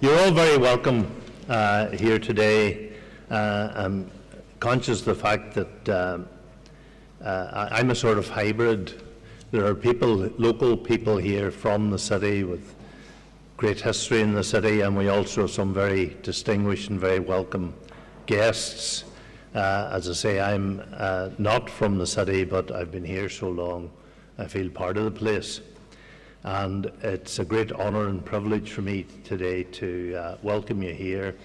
You're all very welcome here today. I'm conscious of the fact that I'm a sort of hybrid. There are people, local people here from the city with great history in the city, and we also have some very distinguished and very welcome guests. As I say, I'm not from the city, but I've been here so long, I feel part of the place. And it's a great honour and privilege for me today to welcome you here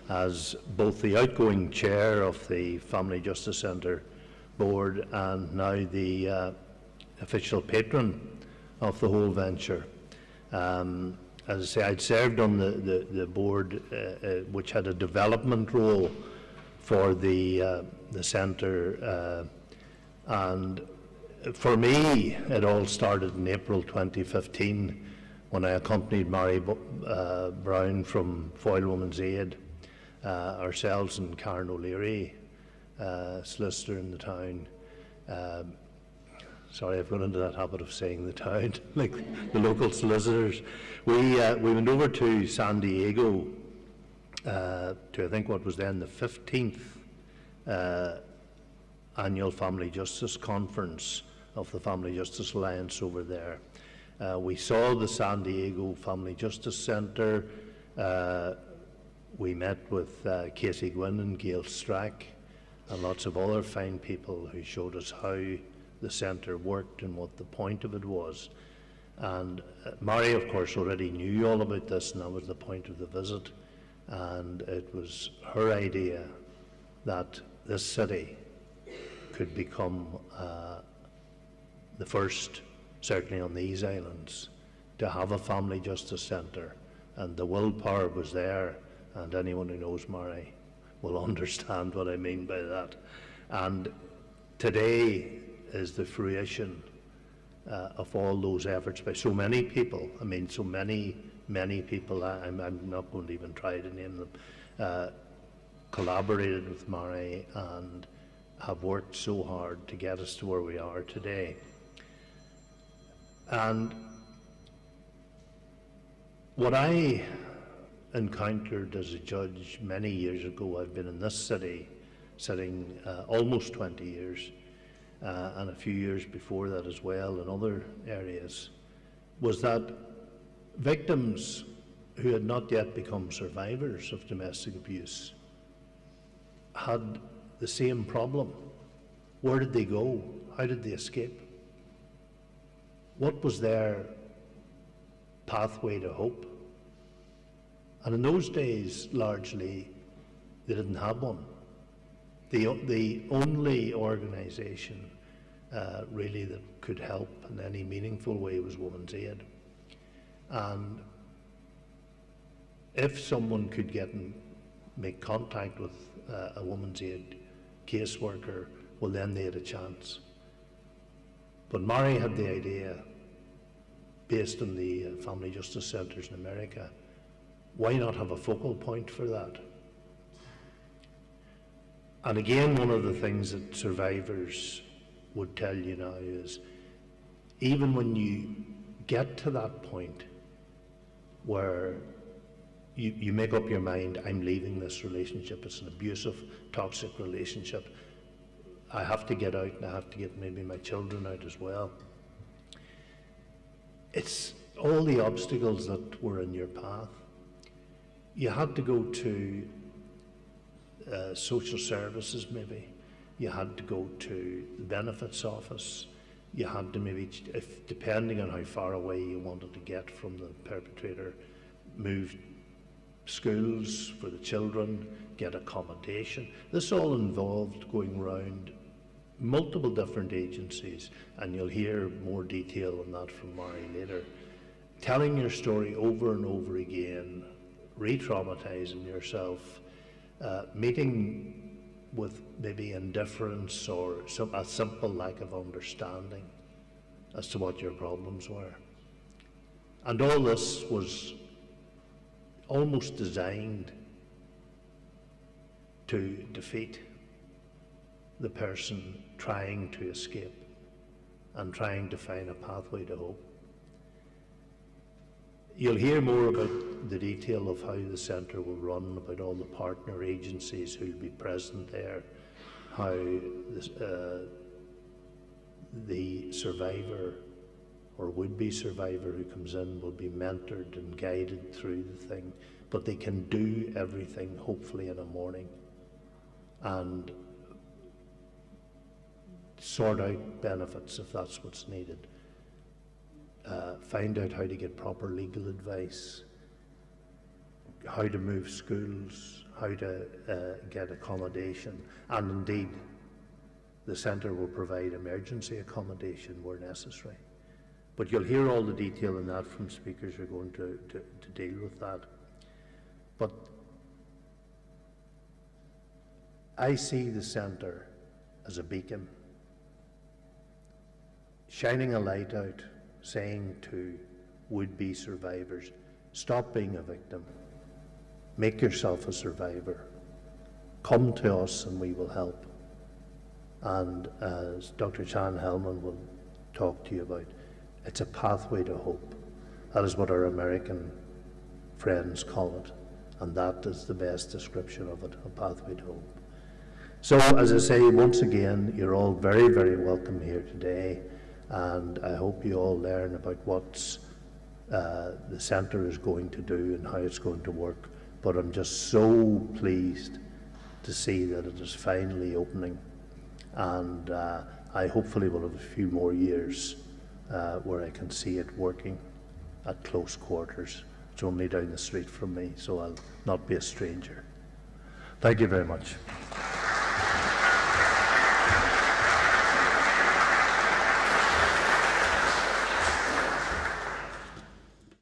as both the outgoing chair of the Family Justice Centre board and now the official patron of the whole venture. As I say, I'd served on the board which had a development role for the centre, and for me, it all started in April 2015 when I accompanied Mary Brown from Foyle Women's Aid, ourselves and Karen O'Leary, solicitor in the town. Sorry, I've got into that habit of saying the town, like the local solicitors. We went over to San Diego to, I think, what was then the 15th annual Family Justice Conference of the Family Justice Alliance over there. We saw the San Diego Family Justice Centre. We met with Casey Gwynn and Gail Strack and lots of other fine people who showed us how the centre worked and what the point of it was. And Mary, of course, already knew all about this, and that was the point of the visit. And it was her idea that this city could become the first, certainly on these islands, to have a family justice centre, and the willpower was there, and anyone who knows Mary will understand what I mean by that. And today is the fruition of all those efforts by so many people. I mean, so many people, I'm not going to even try to name them, collaborated with Mary and have worked so hard to get us to where we are today. And what I encountered as a judge many years ago, I've been in this city sitting almost 20 years, and a few years before that as well in other areas, was that victims who had not yet become survivors of domestic abuse had the same problem. Where did they go? How did they escape? What was their pathway to hope? And in those days, largely, they didn't have one. The only organisation really that could help in any meaningful way was Women's Aid. And if someone could get and make contact with a Women's Aid caseworker, well, then they had a chance. But Mary had the idea, based on the family justice centres in America, why not have a focal point for that? And again, one of the things that survivors would tell you now is, even when you get to that point where you make up your mind, I'm leaving this relationship, it's an abusive, toxic relationship, I have to get out and I have to get maybe my children out as well. It's all the obstacles that were in your path. You had to go to social services maybe, you had to go to the benefits office, you had to maybe, if depending on how far away you wanted to get from the perpetrator, move schools for the children, get accommodation. This all involved going around multiple different agencies, and you'll hear more detail on that from Mary later, telling your story over and over again, re-traumatizing yourself, meeting with maybe indifference or a simple lack of understanding as to what your problems were. And all this was almost designed to defeat the person trying to escape and trying to find a pathway to hope. You'll hear more about the detail of how the centre will run, about all the partner agencies who will be present there, how the survivor or would-be survivor who comes in will be mentored and guided through the thing, but they can do everything hopefully in a morning and sort out benefits if that's what's needed. Find out how to get proper legal advice, how to move schools, how to get accommodation, and indeed the centre will provide emergency accommodation where necessary. But you'll hear all the detail in that from speakers who are going to deal with that. But I see the centre as a beacon, shining a light out, saying to would-be survivors, stop being a victim, make yourself a survivor, come to us and we will help. And as Dr. Chan Hellman will talk to you about, it's a pathway to hope. That is what our American friends call it, and that is the best description of it, a pathway to hope. So, as I say, once again, you're all very, very welcome here today, and I hope you all learn about what the centre is going to do and how it's going to work. But I'm just so pleased to see that it is finally opening, and I hopefully will have a few more years where I can see it working at close quarters. It's only down the street from me, so I'll not be a stranger. Thank you very much.